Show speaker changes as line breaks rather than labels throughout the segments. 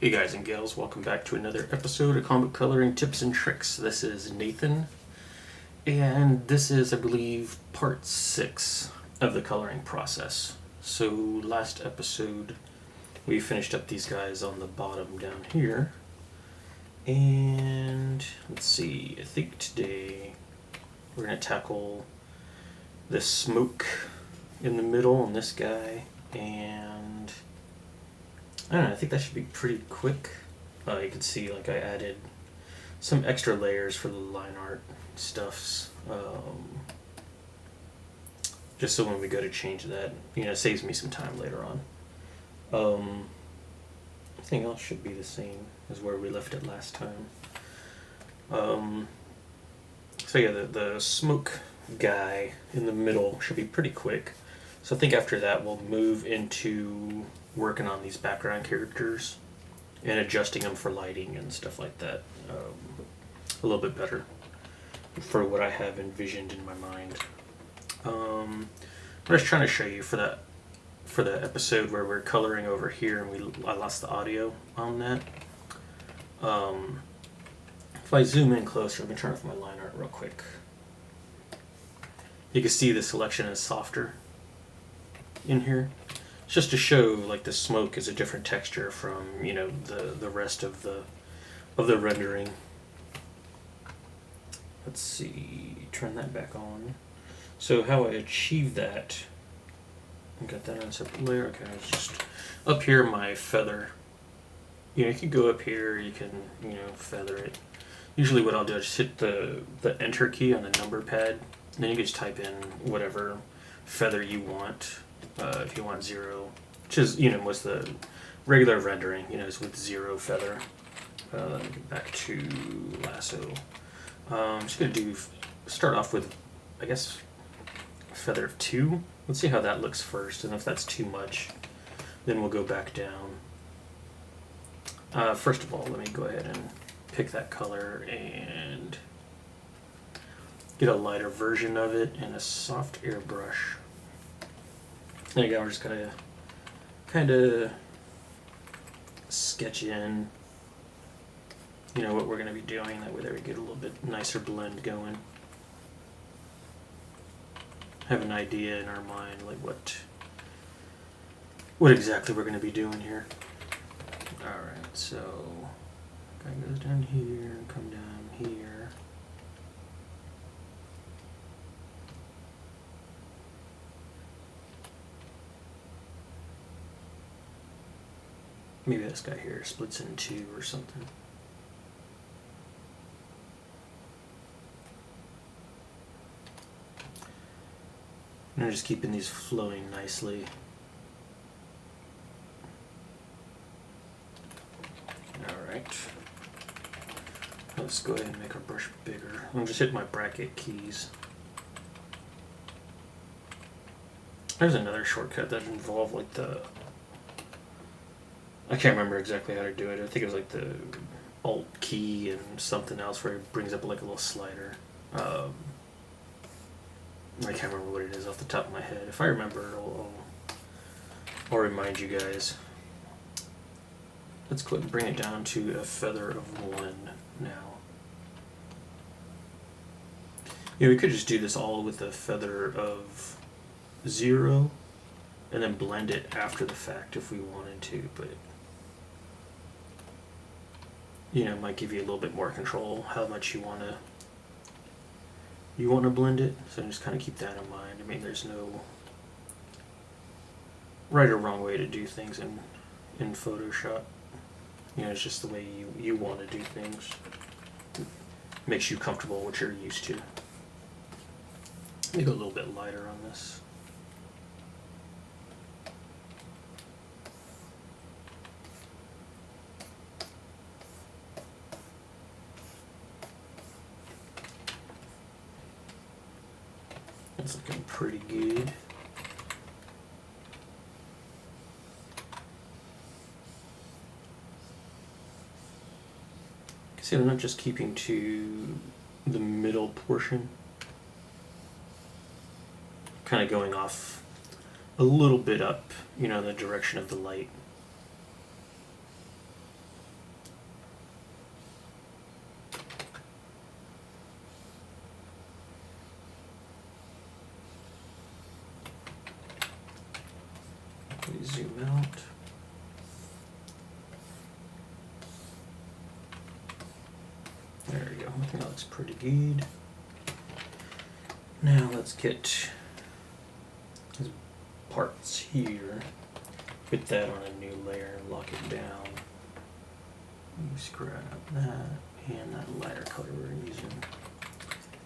Hey guys and gals, welcome back to another episode of Comic Coloring Tips and Tricks. This is Nathan, and this is, I believe, part 6 of the coloring process. So last episode we finished up these guys on the bottom down here, and let's see, I think today we're going to tackle the smoke in the middle on this guy, and I don't know, I think that should be pretty quick. You can see like I added some extra layers for the line art stuffs, just so when we go to change that, it saves me some time later on. Everything else should be the same as where we left it last time. So yeah, the smoke guy in the middle should be pretty quick. So I think after that we'll move into working on these background characters and adjusting them for lighting and stuff like that a little bit better for what I have envisioned in my mind. I'm just trying to show you for the episode where we're coloring over here and I lost the audio on that. If I zoom in closer, I'm going to turn off my line art real quick. You can see the selection is softer in here. It's just to show like the smoke is a different texture from the rest of the rendering. Let's see, turn that back on. So how I achieve that, I got that on a separate layer. Okay, it's just up here my feather. You can go up here, you can feather it. Usually what I'll do is just hit the enter key on the number pad, and then you can just type in whatever feather you want. If you want 0, which is was the regular rendering, is with 0 feather. Let me get back to lasso. I'm just gonna start off with, I guess, a feather of 2. Let's see how that looks first, and if that's too much, then we'll go back down. First of all, let me go ahead and pick that color and get a lighter version of it and a soft airbrush. There you go, we're just gonna kind of sketch in, what we're gonna be doing. That way there we get a little bit nicer blend going. Have an idea in our mind, like what exactly we're gonna be doing here. Alright, so guy goes down here and come down here. Maybe this guy here splits in 2 or something. And I'm just keeping these flowing nicely. Alright. Let's go ahead and make our brush bigger. I'm just hitting my bracket keys. There's another shortcut that involved like I can't remember exactly how to do it. I think it was like the Alt key and something else where it brings up like a little slider. I can't remember what it is off the top of my head. If I remember, I'll remind you guys. Let's go ahead and bring it down to a feather of 1 now. We could just do this all with a feather of 0 and then blend it after the fact if we wanted to, but it might give you a little bit more control how much you want to blend it. So just kind of keep that in mind. I mean, there's no right or wrong way to do things in Photoshop. It's just the way you want to do things. Makes you comfortable with what you're used to. Let me go a little bit lighter on this. That's looking pretty good. See, I'm not just keeping to the middle portion. Kind of going off a little bit up, in the direction of the light. zoom out. There we go. I think that looks pretty good. Now let's get these parts here. Put that on a new layer and lock it down. Just grab that and that lighter color we're using.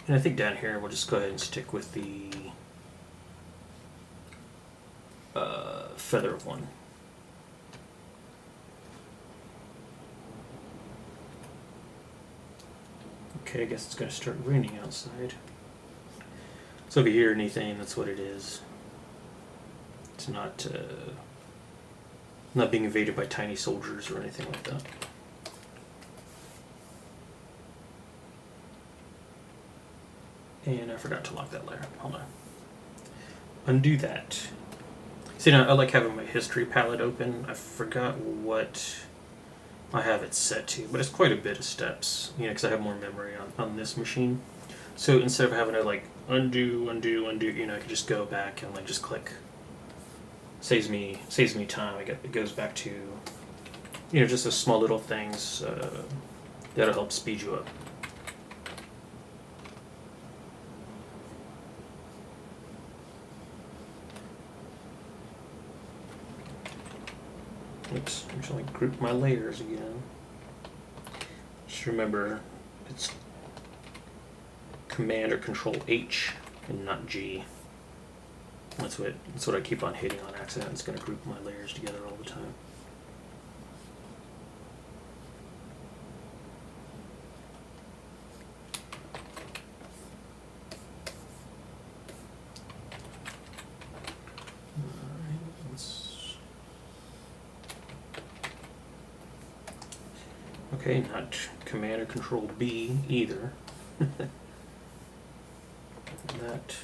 And I think down here we'll just go ahead and stick with the feather one. Okay, I guess it's going to start raining outside. So if you hear anything, that's what it is. It's not being invaded by tiny soldiers or anything like that. And I forgot to lock that layer. Hold on. Undo that. See, now I like having my history palette open. I forgot what I have it set to, but it's quite a bit of steps, you know, because I have more memory on this machine. So instead of having to like undo, you know, I can just go back and like just click. Saves me time. It goes back to, you know, just those small little things that'll help speed you up. Oops, I'm trying to group my layers again. Just remember, it's Command or Control H and not G. That's what I keep on hitting on accident. It's going to group my layers together all the time. Okay, not Command or Control B either. That.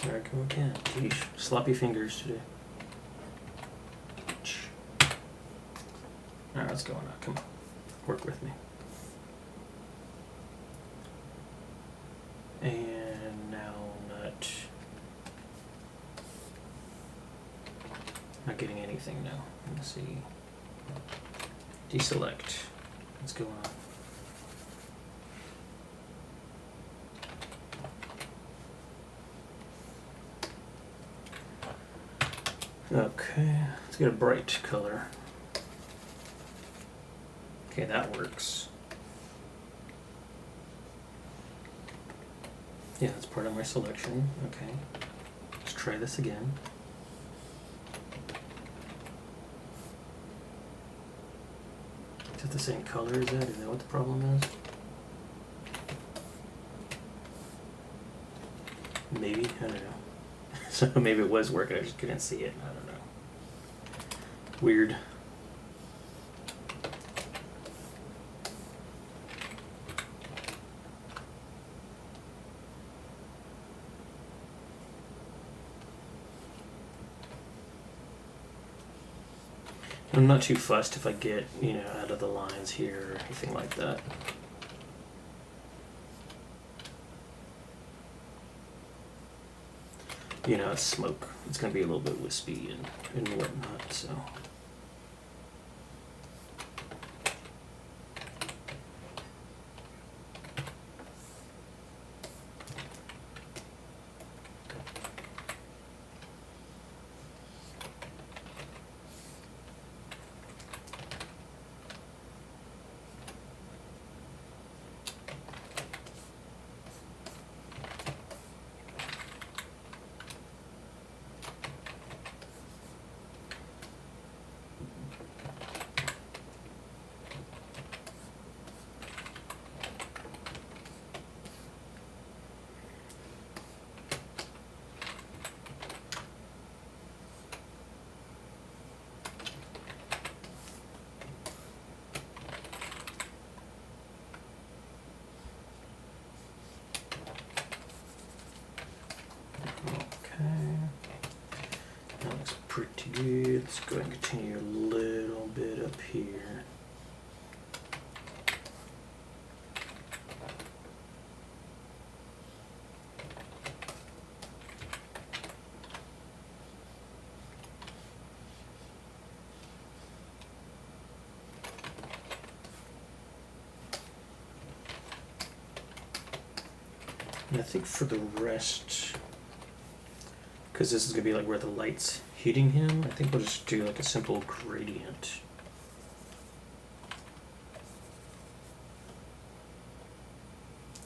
There I go again. Geesh, sloppy fingers today. Alright, what's going on? Come on. Work with me. And now not getting anything now. Let's see. Deselect. What's going on? Okay, let's get a bright color. Okay, that works. Yeah, that's part of my selection. Okay, let's try this again. Is it the same color as that? Is that what the problem is? Maybe, I don't know. So maybe it was working, I just couldn't see it. I don't know. Weird. I'm not too fussed if I get, you know, out of the lines here or anything like that. You know, it's smoke. It's going to be a little bit wispy and whatnot, so. Go ahead and continue a little bit up here. And I think for the rest, because this is going to be like where the light's hitting him, I think we'll just do like a simple gradient.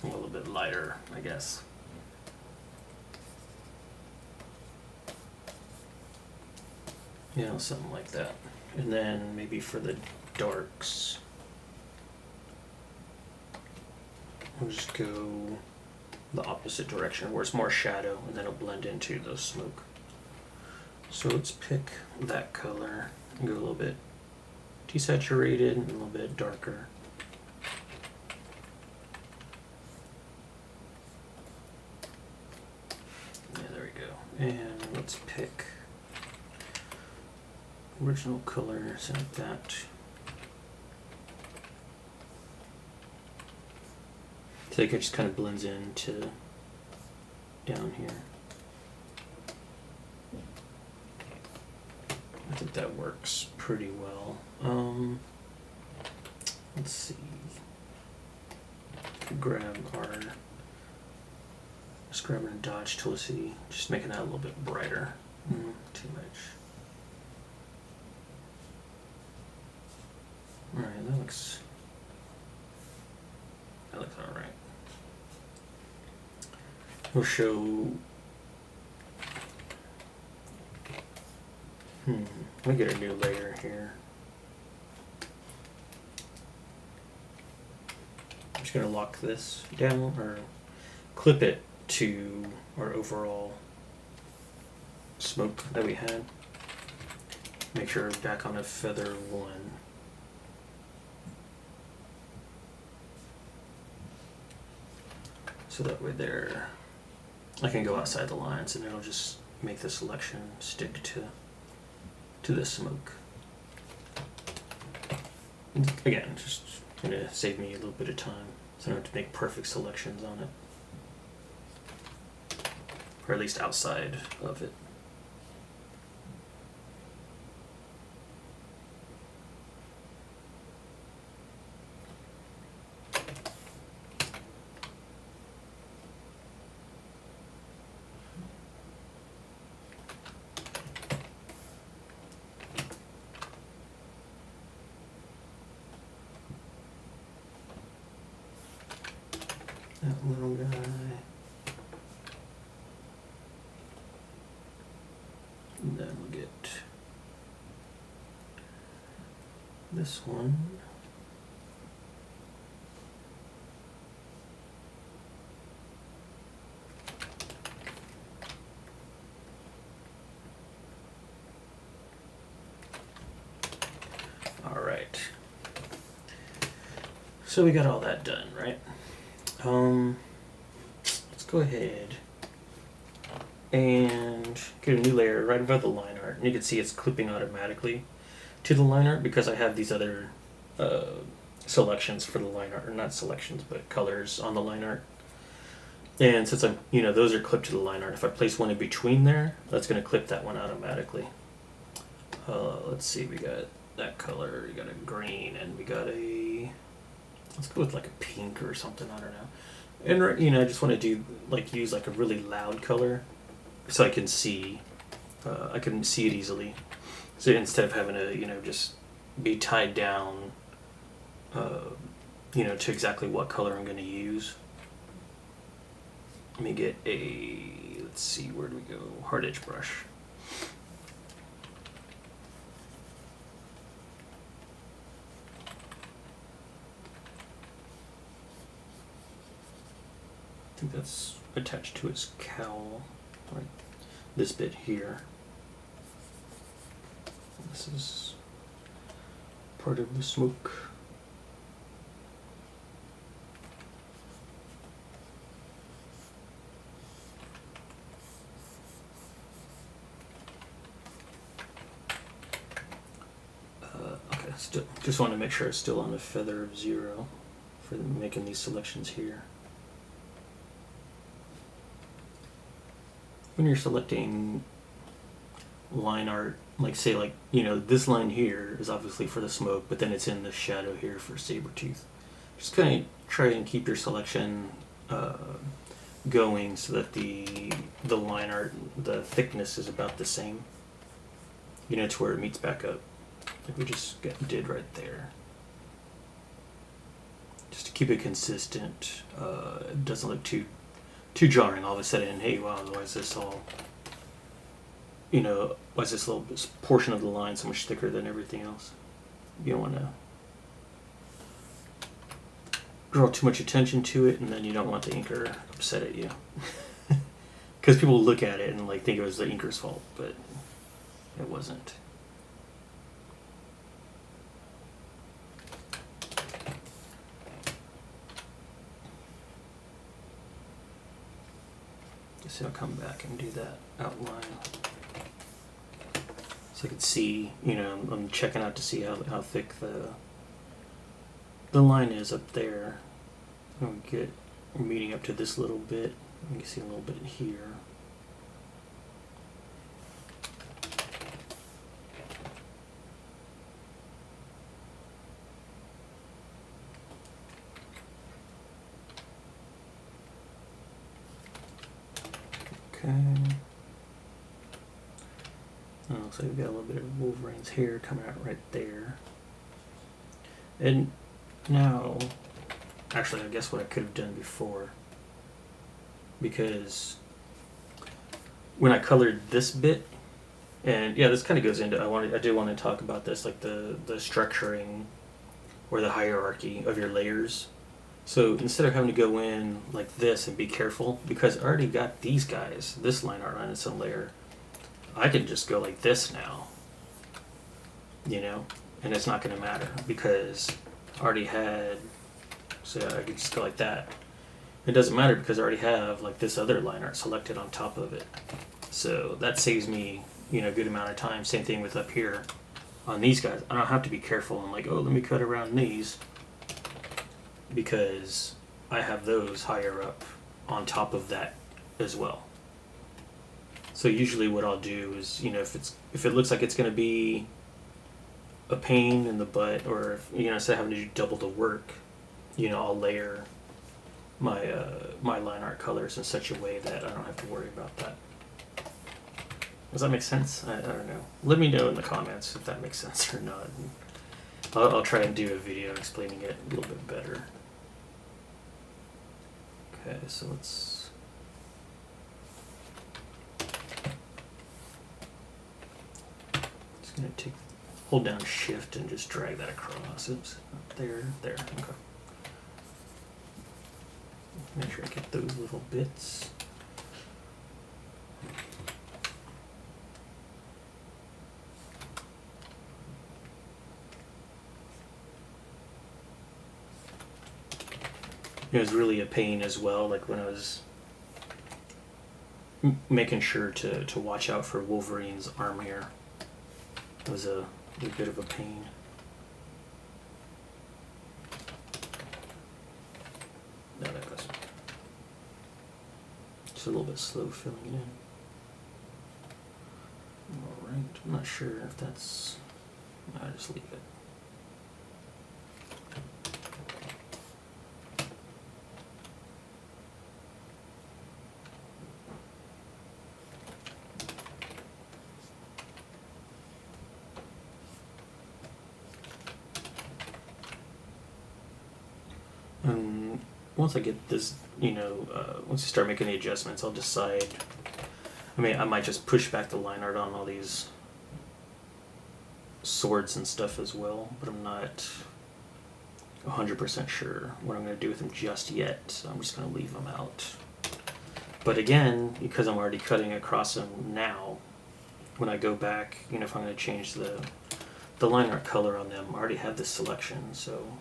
A little bit lighter, I guess. Yeah, something like that. And then maybe for the darks, we'll just go the opposite direction where it's more shadow, and then it'll blend into the smoke. So let's pick that color and go a little bit desaturated and a little bit darker. Yeah, there we go. And let's pick original color, select that. So it just kind of blends into down here. I think that works pretty well. Let's see. Grab our scrub and dodge Tulsi, just making that a little bit brighter. Too much. Alright, that looks alright. We'll show. Let me get a new layer here. I'm just going to lock this down or clip it to our overall smoke that we had. Make sure it's back on a feather 1. So that way there, I can go outside the lines and it'll just make the selection stick to this smoke. And again, just gonna save me a little bit of time, so I don't have to make perfect selections on it, or at least outside of it. That little guy. And then we'll get this one. All right. So we got all that done, right? Let's go ahead and get a new layer right above the line art, and you can see it's clipping automatically to the line art because I have these other selections for the line art, or not selections, but colors on the line art. And since I'm, those are clipped to the line art, if I place one in between there, that's going to clip that one automatically. Let's see, we got that color, we got a green, and we got a, let's go with like a pink or something, I don't know. And I just want to do use like a really loud color so I can see it easily. So instead of having to just be tied down to exactly what color I'm going to use. Let me get let's see, where do we go? Hard edge brush. I think that's attached to his cowl, like this bit here. This is part of the smoke. Still, just want to make sure it's still on the feather of 0 for making these selections here. When you're selecting line art, like say like, you know, this line here is obviously for the smoke, but then it's in the shadow here for Sabertooth. Just kind of try and keep your selection going so that the line art, the thickness is about the same. You know, to where it meets back up, like we just did right there. Just to keep it consistent, it doesn't look too jarring all of a sudden. Hey, wow, why is this all, you know, why is this little portion of the line so much thicker than everything else? You don't want to draw too much attention to it, and then you don't want the inker upset at you. Because people look at it and like think it was the inker's fault, but it wasn't. So I'll come back and do that outline. So I can see, you know, I'm checking out to see how thick the line is up there. We're meeting up to this little bit. You can see a little bit here. Okay. Oh, looks like we've got a little bit of Wolverine's hair coming out right there. And now, actually, I guess what I could have done before, because when I colored this bit, and yeah, this kind of goes into, I do want to talk about this, like the structuring or the hierarchy of your layers. So instead of having to go in like this and be careful, because I already got these guys, this line art on its own layer, I can just go like this now, you know, and it's not going to matter because I already had, so I could just go like that. It doesn't matter because I already have like this other line art selected on top of it. So that saves me, you know, a good amount of time. Same thing with up here on these guys. I don't have to be careful and like, oh, let me cut around these, because I have those higher up on top of that as well. So usually what I'll do is, you know, if it looks like it's going to be a pain in the butt, or if, you know, instead of having to do double the work, you know, I'll layer my my line art colors in such a way that I don't have to worry about that. Does that make sense? I don't know. Let me know in the comments if that makes sense or not. I'll try and do a video explaining it a little bit better. Okay, so let's just gonna hold down Shift and just drag that across. Oops, there. Okay. Make sure I get those little bits. It was really a pain as well, like when I was making sure to watch out for Wolverine's arm hair. It was a bit of a pain. No, that goes. Just a little bit slow filling it in. Alright, I'm not sure if that's... I'll just leave it. Once I get this, you know, once you start making the adjustments, I'll decide. I mean, I might just push back the line art on all these swords and stuff as well, but I'm not 100% sure what I'm going to do with them just yet, so I'm just going to leave them out. But again, because I'm already cutting across them now, when I go back, you know, if I'm going to change the line art color on them, I already have this selection, so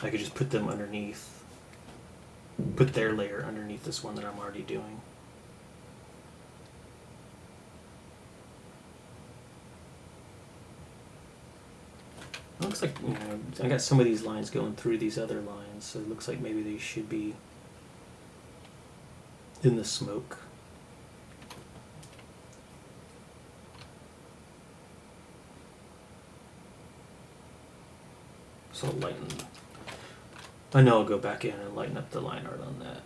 I could just put them underneath, put their layer underneath this one that I'm already doing. It looks like, you know, I got some of these lines going through these other lines, so it looks like maybe they should be in the smoke. So I'll lighten. I know I'll go back in and lighten up the line art on that.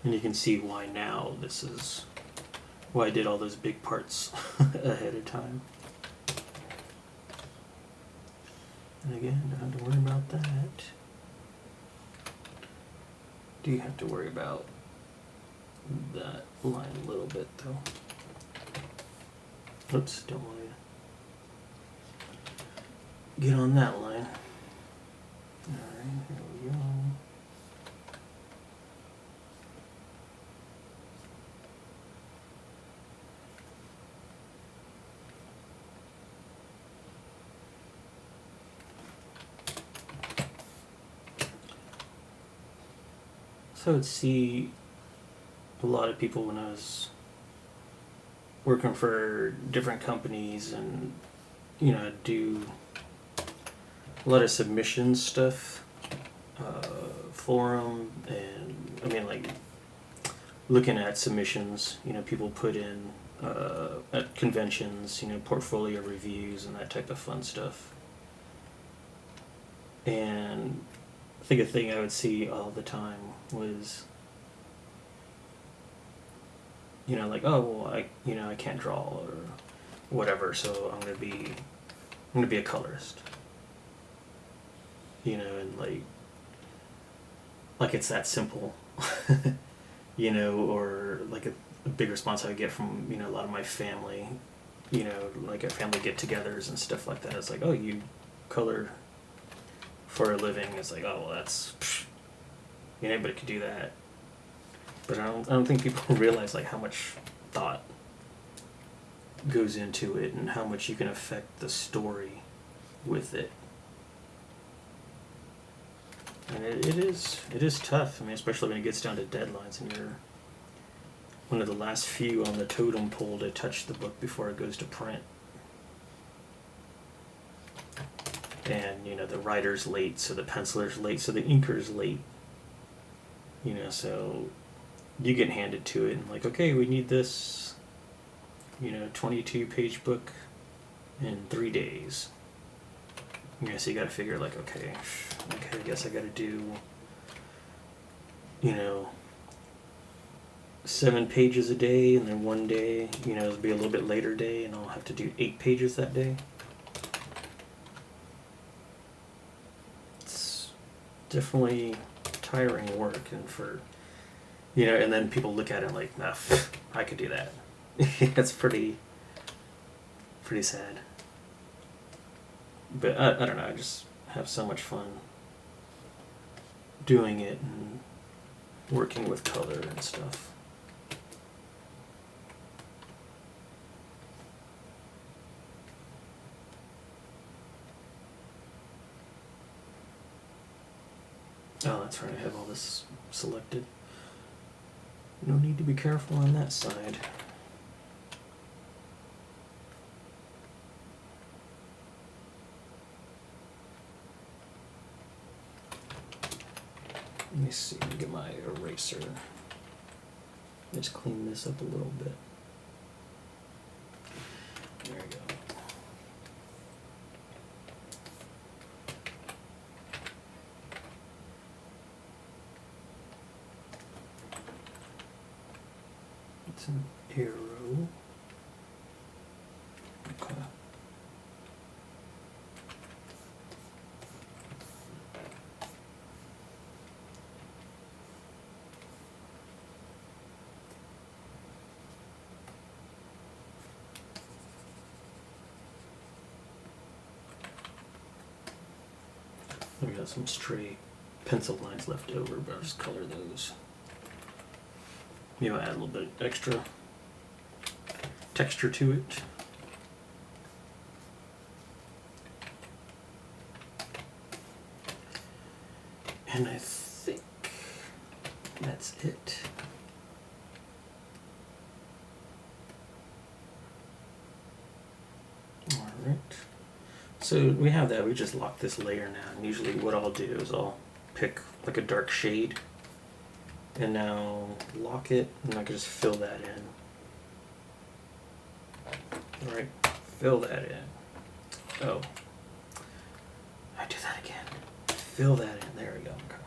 And you can see why now this is why I did all those big parts ahead of time. And again, don't have to worry about that. Do you have to worry about that line a little bit though? Oops, don't want to get on that line. Alright, here we go. So I would see a lot of people when I was working for different companies and, you know, do a lot of submission stuff for them. And I mean, like, looking at submissions, you know, people put in at conventions, you know, portfolio reviews and that type of fun stuff. And I think a thing I would see all the time was, you know, like, oh well, I can't draw or whatever, so I'm gonna be a colorist. You know, and like it's that simple. You know, or like a big response I would get from, you know, a lot of my family, you know, like at family get-togethers and stuff like that. It's like, oh, you color for a living. It's like, oh, well, that's, you know, anybody could do that. But I don't think people realize like how much thought goes into it and how much you can affect the story with it. And it is tough. I mean, especially when it gets down to deadlines and you're one of the last few on the totem pole to touch the book before it goes to print. And, you know, the writer's late, so the penciler's late, so the inker's late. You know, so you get handed to it and like, okay, we need this, you know, 22-page book in 3 days. You know, so you gotta figure like, okay, I guess I gotta do, you know, 7 pages a day, and then one day, you know, it'll be a little bit later day, and I'll have to do 8 pages that day. It's definitely tiring work, and for, you know, and then people look at it like, nah, I could do that. It's pretty sad. But I don't know, I just have so much fun doing it and working with color and stuff. Oh, that's right, I have all this selected. No need to be careful on that side. Let me see, let me get my eraser. Just clean this up a little bit. There we go. It's an arrow. Okay. We got some stray pencil lines left over, but I'll just color those. You know, add a little bit extra texture to it. And I think that's it. All right. So we have that. We just lock this layer now. And usually what I'll do is I'll pick like a dark shade and now lock it, and I can just fill that in. All right, fill that in. Oh, I do that again. Fill that in. There we go. Okay.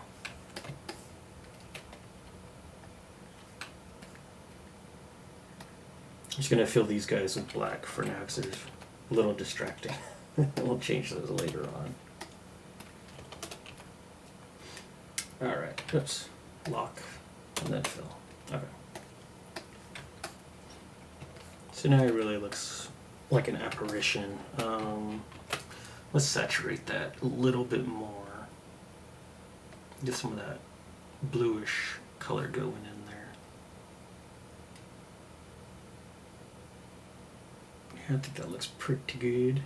I'm just gonna fill these guys with black for now because they're a little distracting. We'll change those later on. All right. Oops. Lock and then fill. Okay. So now it really looks like an apparition. Let's saturate that a little bit more. Get some of that bluish color going in there. Yeah, I think that looks pretty good.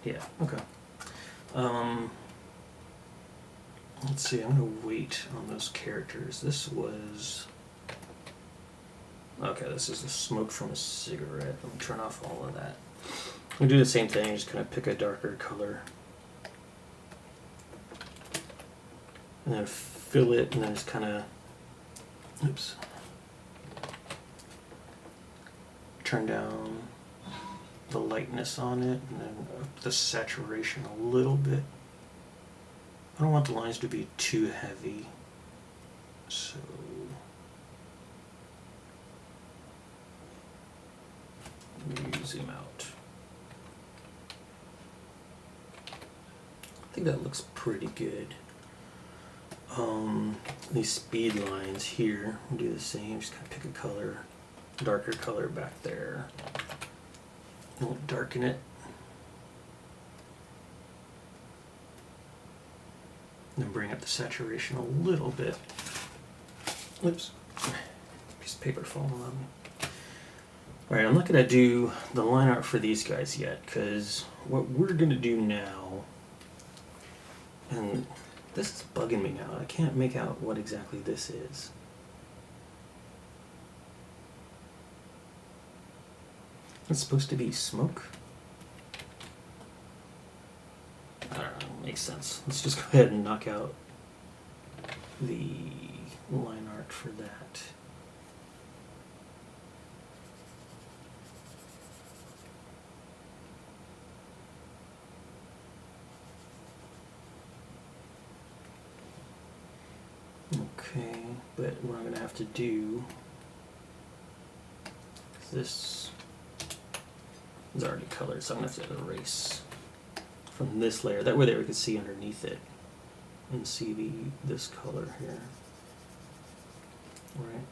Yeah, okay. Let's see, I'm going to wait on those characters. This was... Okay, this is the smoke from a cigarette. Let me turn off all of that. I'm going to do the same thing, just kind of pick a darker color. And then fill it, and then just kind of... Oops. Turn down the lightness on it, and then up the saturation a little bit. I don't want the lines to be too heavy, so let me zoom out. I think that looks pretty good. These speed lines here, we'll do the same, just kind of pick a color, darker color back there. And we'll darken it. And then bring up the saturation a little bit. Oops. Piece of paper falling on me. Alright, I'm not going to do the line art for these guys yet, because what we're going to do now, and this is bugging me now, I can't make out what exactly this is. It's supposed to be smoke? I don't know, makes sense. Let's just go ahead and knock out the line art for that. Okay, but what I'm going to have to do is this is already colored, so I'm going to have to erase from this layer. That way there we can see underneath it and see this color here. Right.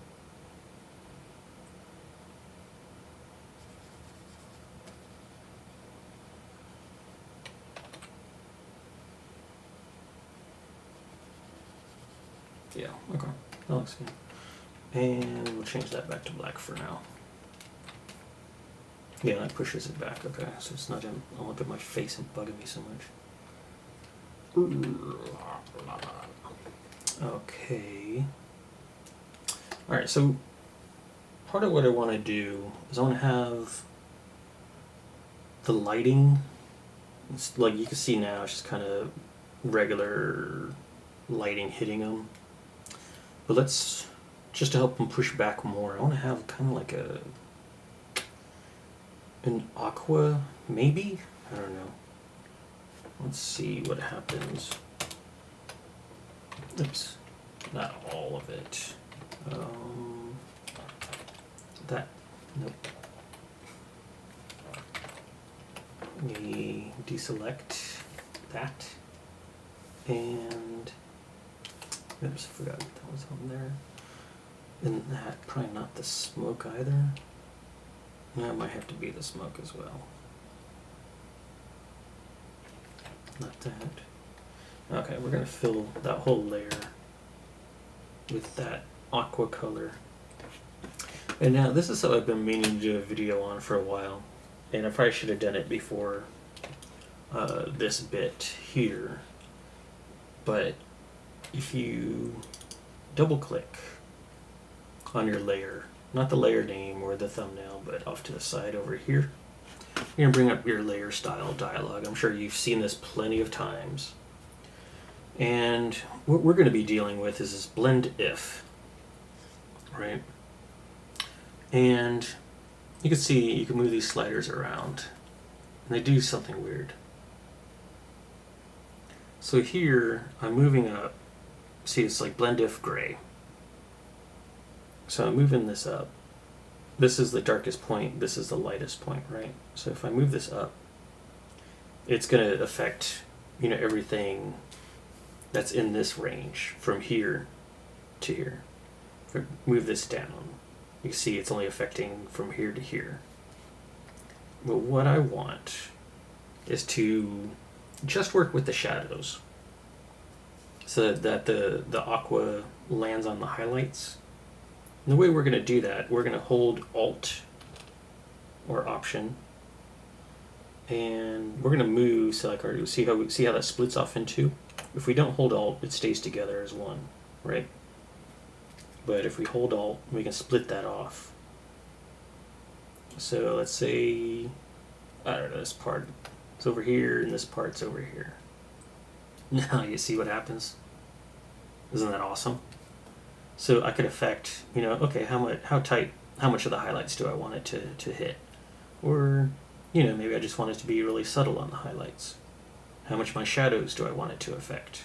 Yeah, okay. That looks good. And we'll change that back to black for now. Yeah, that pushes it back. Okay, so it's not in. I'll look at my face and bugging me so much. Okay. Alright, so part of what I want to do is I want to have the lighting. It's like you can see now, it's just kind of regular lighting hitting them. But let's, just to help them push back more, I want to have kind of like an aqua, maybe? I don't know. Let's see what happens. Oops, not all of it. That, nope. We deselect that, and oops, forgot that was on there. And that, probably not the smoke either. That might have to be the smoke as well. Not that. Okay, we're gonna fill that whole layer with that aqua color. And now this is something I've been meaning to do a video on for a while, and I probably should have done it before this bit here. But if you double click on your layer, not the layer name or the thumbnail, but off to the side over here, you're going to bring up your layer style dialog. I'm sure you've seen this plenty of times. And what we're going to be dealing with is this blend if, right? And you can see you can move these sliders around, and they do something weird. So here I'm moving up. See, it's like blend if gray. So I'm moving this up. This is the darkest point, this is the lightest point, right? So if I move this up, it's going to affect, everything that's in this range from here to here. If I move this down, you can see it's only affecting from here to here. But what I want is to just work with the shadows so that the aqua lands on the highlights. And the way we're going to do that, we're going to hold Alt or Option, and we're going to move. So like, see how that splits off in two. If we don't hold Alt, it stays together as one, right? But if we hold Alt, we can split that off. So let's say, I don't know, this part is over here and this part's over here. Now you see what happens? Isn't that awesome? So I could affect, okay, how much of the highlights do I want it to hit? Or, maybe I just want it to be really subtle on the highlights. How much of my shadows do I want it to affect?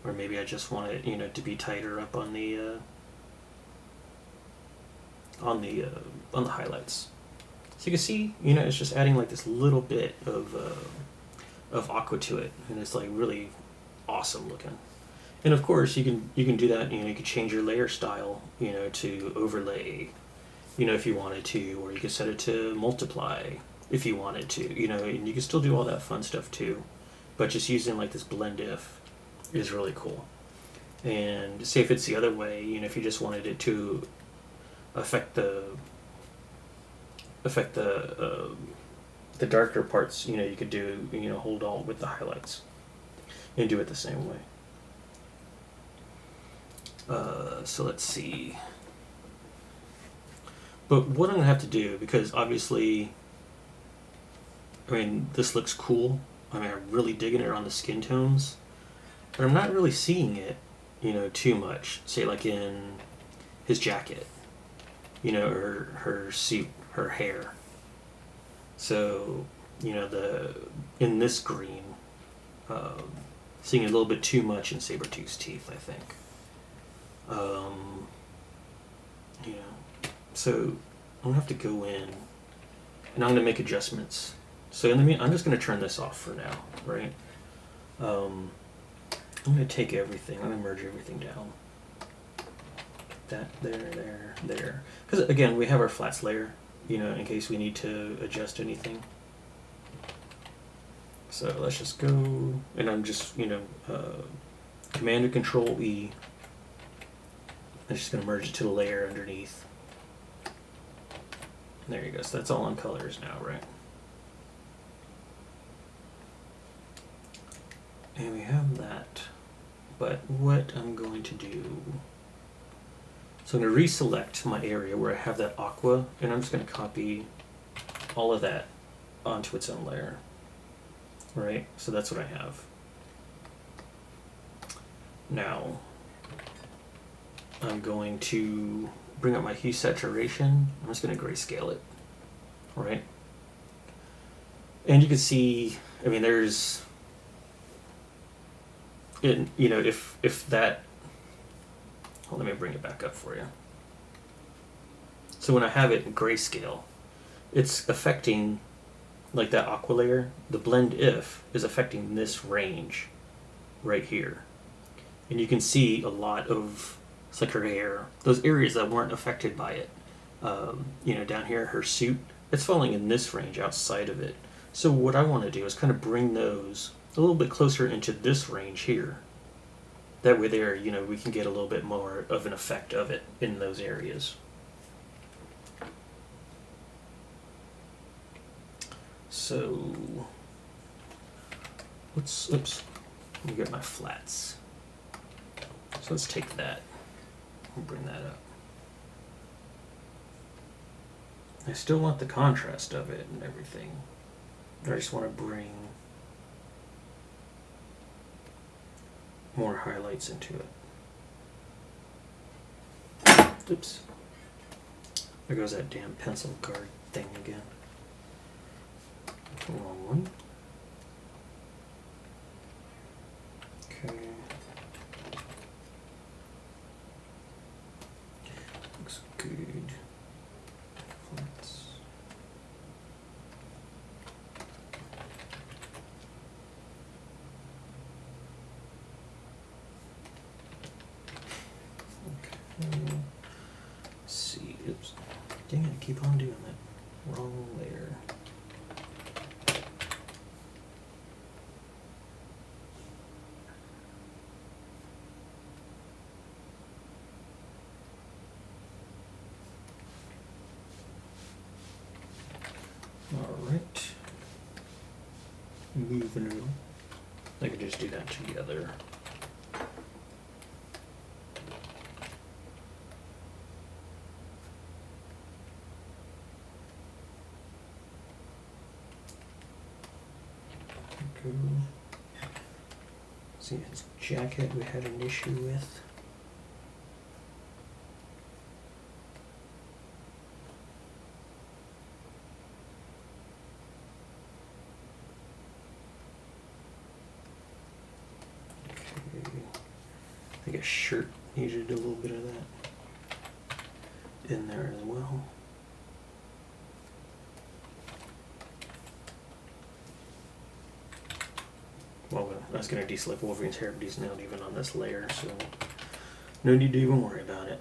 Or maybe I just want it, to be tighter up on the highlights. So you can see, it's just adding like this little bit of aqua to it, and it's like really awesome looking. And of course, you can do that. You can change your layer style, to overlay, if you wanted to, or you can set it to multiply if you wanted to, and you can still do all that fun stuff too. But just using like this blend if is really cool. And say if it's the other way, if you just wanted it to affect the darker parts, you could do, hold Alt with the highlights and do it the same way. So let's see. But what I'm going to have to do, because obviously, this looks cool. I'm really digging it on the skin tones, but I'm not really seeing it, too much. Say like in his jacket, or her suit, her hair. So, in this green, seeing a little bit too much in Sabretooth's teeth, I think. So I'm gonna have to go in and I'm gonna make adjustments. So in the meantime, I'm just gonna turn this off for now, right? I'm gonna take everything, I'm gonna merge everything down. That, there. Because again, we have our flats layer, in case we need to adjust anything. So let's just go, and I'm just, Command and Control E. I'm just going to merge it to the layer underneath. There you go. So that's all on colors now, right? And we have that. But what I'm going to do... So I'm going to reselect my area where I have that aqua, and I'm just going to copy all of that onto its own layer. Right? So that's what I have. Now... I'm going to bring up my hue saturation. I'm just going to grayscale it, right? And you can see, there's, if that, well, let me bring it back up for you. So when I have it in grayscale, it's affecting, like that aqua layer, the blend if is affecting this range right here. And you can see a lot of, it's like her hair, those areas that weren't affected by it. Down here, her suit, it's falling in this range outside of it. So what I want to do is kind of bring those a little bit closer into this range here. That way there, we can get a little bit more of an effect of it in those areas. So let's, oops, let me get my flats. So let's take that and bring that up. I still want the contrast of it and everything. I just want to bring more highlights into it. Oops. There goes that damn pencil card thing again. Wrong one. Okay. Looks good. Let's... Okay. Let's see. Oops. Dang it, I keep on doing that. Wrong layer. Alright. Moving it. I could just do that together. See, his jacket we had an issue with. Okay. I think a shirt needed a little bit of that in there as well. Well, I was going to deselect Wolverine's hair, but he's not even on this layer, so no need to even worry about it.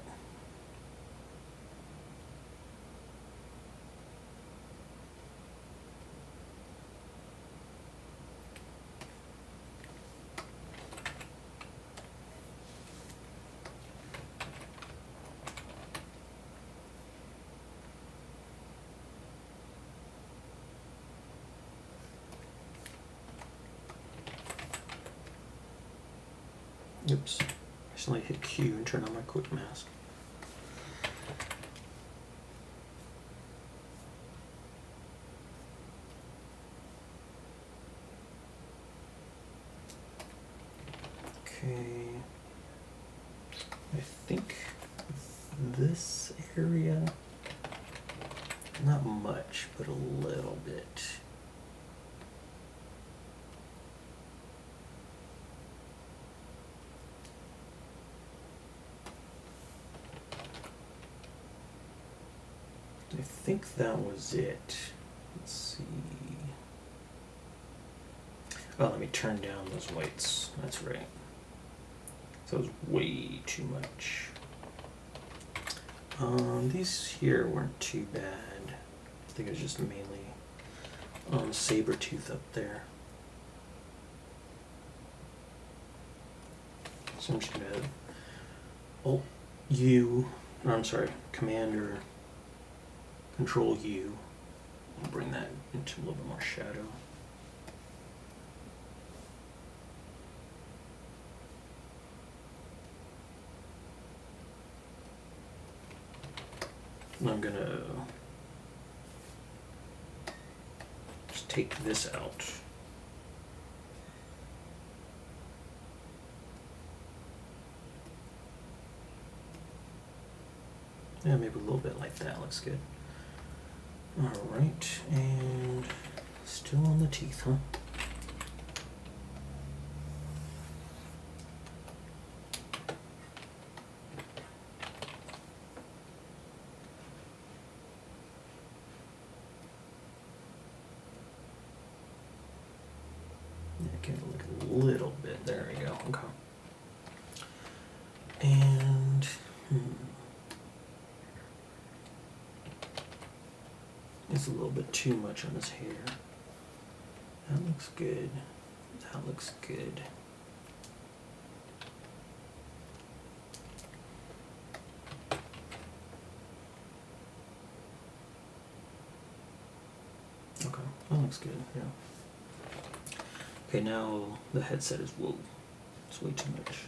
Oops, I accidentally hit Q and turn on my quick mask. Okay, I think this area, not much, but a little bit. I think that was it. Let's see. Oh, let me turn down those whites. That's right. So it was way too much. These here weren't too bad. I think it was just mainly saber tooth up there. So I'm just gonna Alt U, or I'm sorry, Command or Control U, and bring that into a little bit more shadow. And I'm gonna just take this out. Yeah, maybe a little bit like that looks good. Alright, and still on the teeth, huh? Yeah, give it like a little bit. There we go. Okay. And it's a little bit too much on his hair. That looks good. That looks good. Okay. That looks good, yeah. Okay, now the headset is, whoa, it's way too much.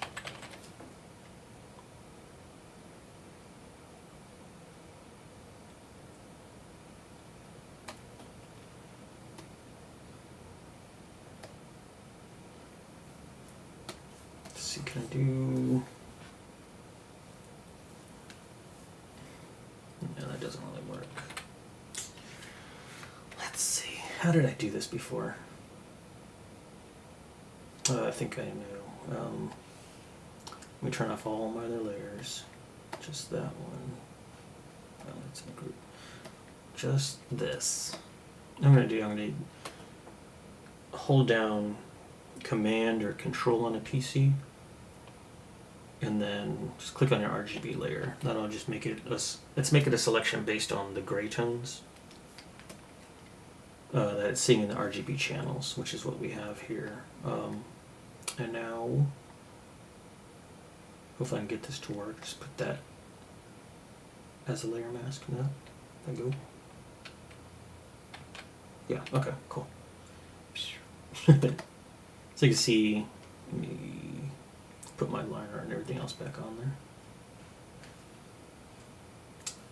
Let's see, can I do... No, that doesn't really work. Let's see, how did I do this before? I think I know. Let me turn off all my other layers. Just that one. Oh, that's in a group. Just this. I'm going to hold down Command or Control on a PC, and then just click on your RGB layer. That'll just make it let's make it a selection based on the gray tones that it's seeing in the RGB channels, which is what we have here. And now, hopefully I can get this to work. Just put that as a layer mask. No, I go. Yeah. Okay. Cool. So you can see. Let me put my liner and everything else back on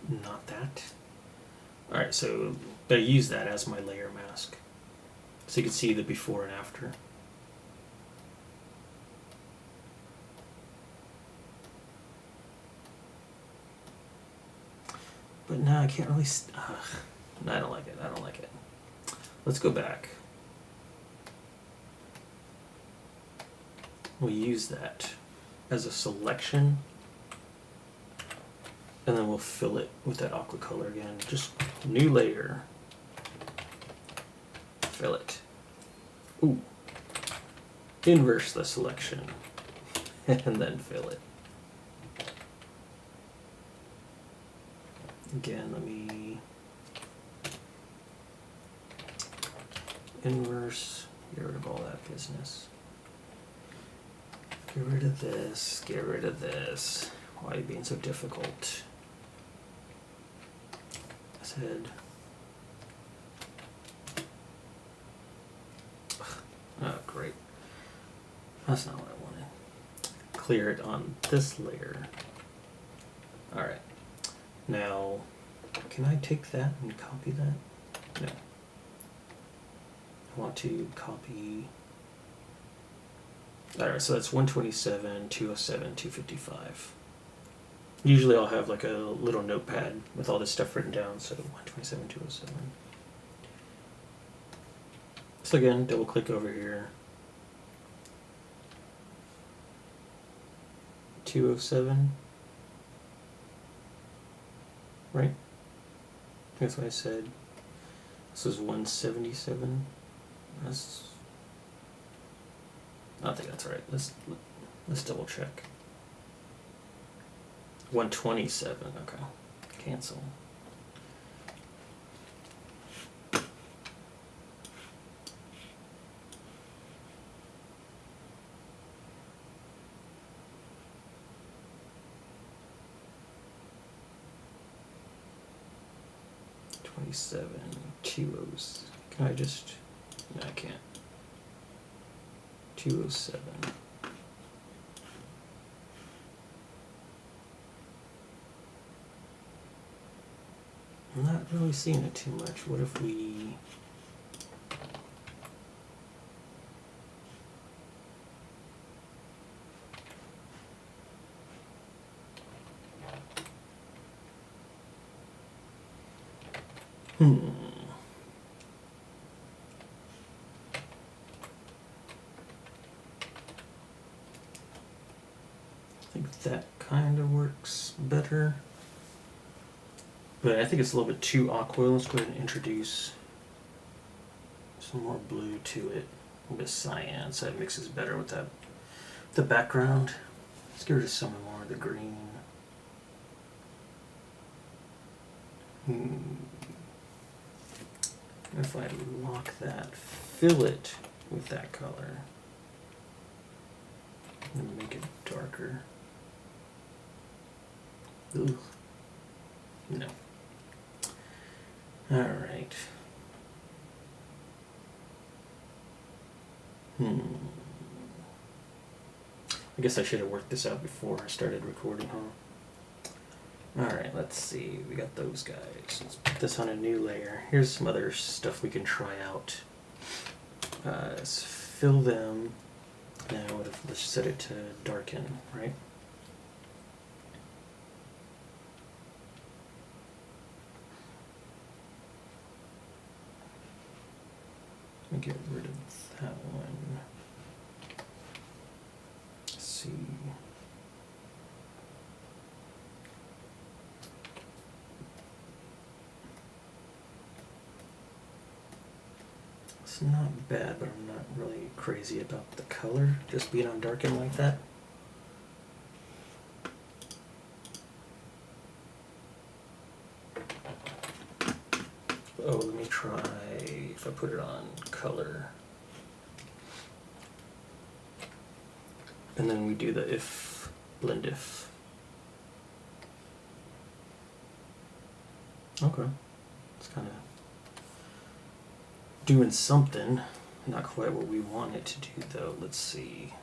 there. Not that. All right. So I use that as my layer mask, so you can see the before and after. But now I can't really. I don't like it. I don't like it. Let's go back. We'll use that as a selection, and then we'll fill it with that aqua color again. Just new layer. Fill it. Ooh. Inverse the selection, and then fill it. Again, let me inverse, get rid of all that business. Get rid of this, get rid of this. Why are you being so difficult? I said, oh great. That's not what I wanted. Clear it on this layer. Alright. Now, can I take that and copy that? No. I want to copy. Alright, so that's 127, 207, 255. Usually I'll have like a little notepad with all this stuff written down, so 127, 207. So again, double click over here. 207. Right? That's what I said. This is 177. That's. I don't think that's right. Let's double check. 127. Okay. Cancel. Seven 207. Can I just? No, I can't. 207. I'm not really seeing it too much. What if we? I think that kind of works better. But I think it's a little bit too aqua. Let's go ahead and introduce some more blue to it. A little bit of cyan, so it mixes better with that, the background. Let's get rid of some more of the green. If I lock that, fill it with that color, and make it darker. Ugh. No. Alright. I guess I should have worked this out before I started recording, huh? Alright, let's see. We got those guys. Let's put this on a new layer. Here's some other stuff we can try out. Let's fill them. Now, let's set it to darken, right? Let me get rid of that one. Let's see. It's not bad, but I'm not really crazy about the color just being on darken like that. Oh, let me try if I put it on color. And then we do the if, blend if. Okay. It's kind of doing something. Not quite what we want it to do though. Let's see.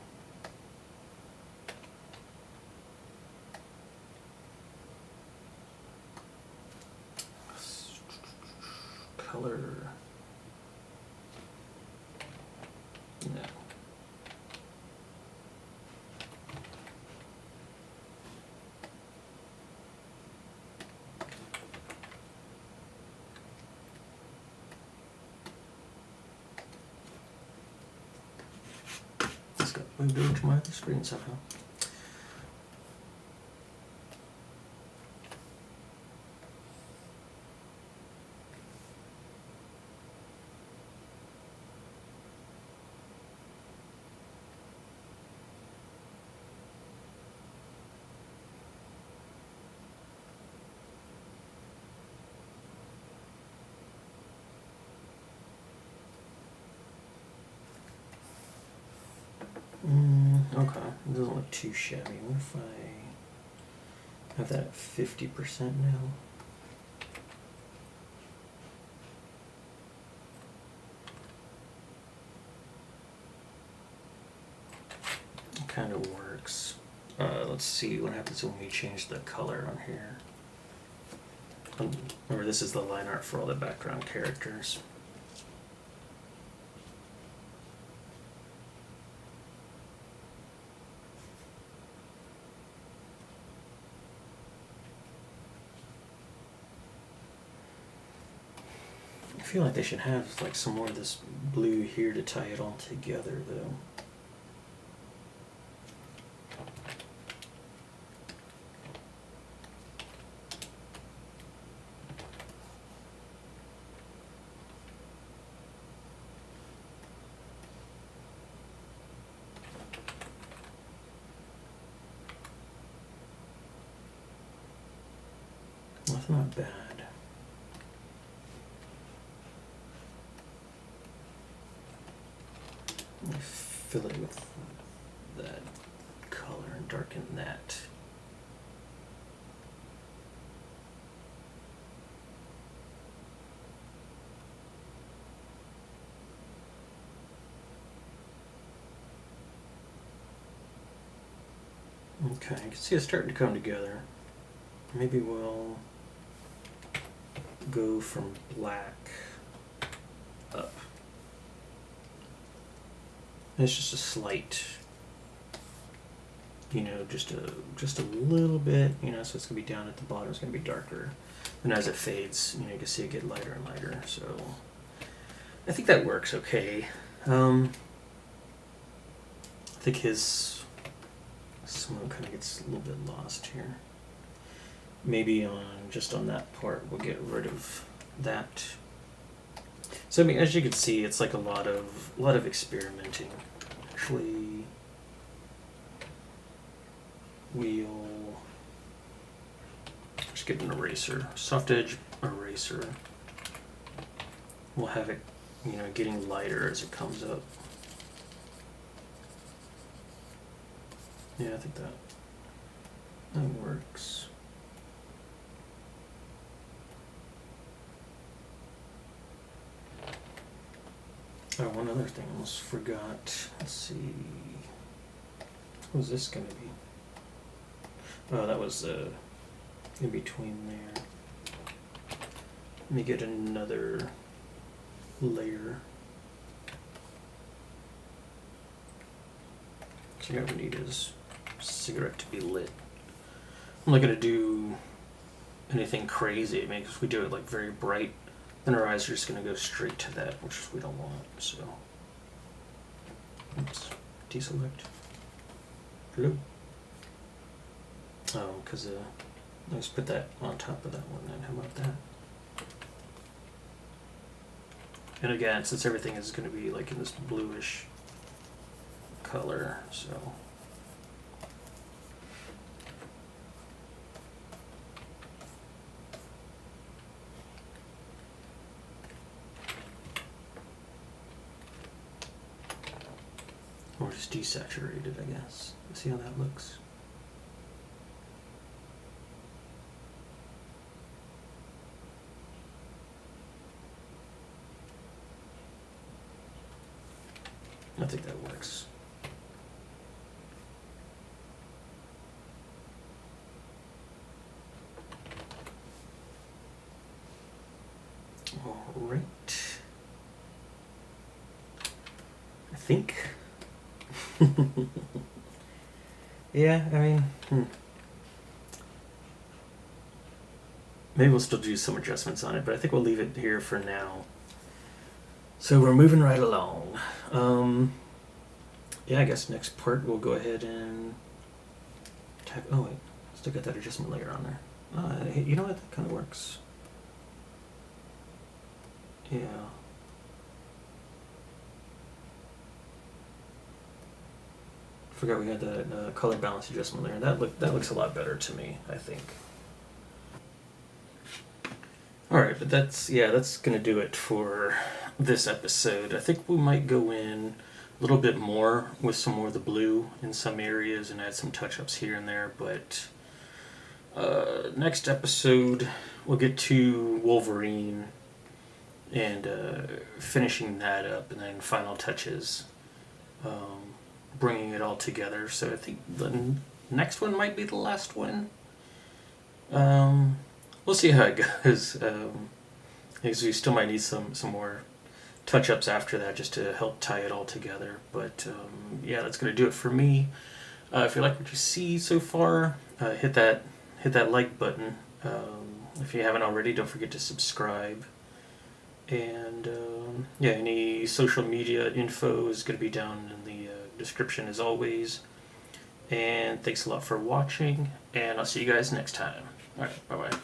Color. No. This got moved over to my other screen somehow. Okay, it doesn't look too shabby. What if I have that at 50% now? It kind of works. Let's see what happens when we change the color on here. Remember, this is the line art for all the background characters. I feel like they should have like some more of this blue here to tie it all together though. That's not bad. Fill it with that color and darken that. Okay, you can see it's starting to come together. Maybe we'll go from black up. It's just a slight, you know, just a little bit, you know, so it's gonna be down at the bottom, it's gonna be darker. And as it fades, you know, you can see it get lighter and lighter. So I think that works okay. I think his smoke kind of gets a little bit lost here. Maybe just on that part, we'll get rid of that. So I mean, as you can see, it's like a lot of experimenting. Actually, we'll just get an eraser, soft edge eraser. We'll have it, you know, getting lighter as it comes up. Yeah, I think that works. Oh, one other thing I almost forgot. Let's see. What was this going to be? Oh, that was in between there. Let me get another layer. So what we need is cigarette to be lit. I'm not going to do anything crazy. I mean, if we do it like very bright, then our eyes are just going to go straight to that, which we don't want. So, oops, deselect. Hello. Oh, because let's put that on top of that one. Then how about that? And again, since everything is going to be like in this bluish color, so. Or just desaturated, I guess. See how that looks? I think that works. All right. I think. Yeah, I mean, maybe we'll still do some adjustments on it, but I think we'll leave it here for now. So we're moving right along. Yeah, I guess next part we'll go ahead and tap. Oh wait, still got that adjustment layer on there. You know what? That kind of works. Yeah. Forgot we had that color balance adjustment layer. That looks a lot better to me, I think. All right, but that's gonna do it for this episode. I think we might go in a little bit more with some more of the blue in some areas and add some touch-ups here and there, but next episode we'll get to Wolverine and finishing that up, and then final touches, bringing it all together. So I think the next one might be the last one. We'll see how it goes, because we still might need some more touch-ups after that just to help tie it all together. But yeah, that's going to do it for me. If you like what you see so far, hit that like button. If you haven't already, don't forget to subscribe. And yeah, any social media info is going to be down in the description as always. And thanks a lot for watching, and I'll see you guys next time. All right, bye-bye.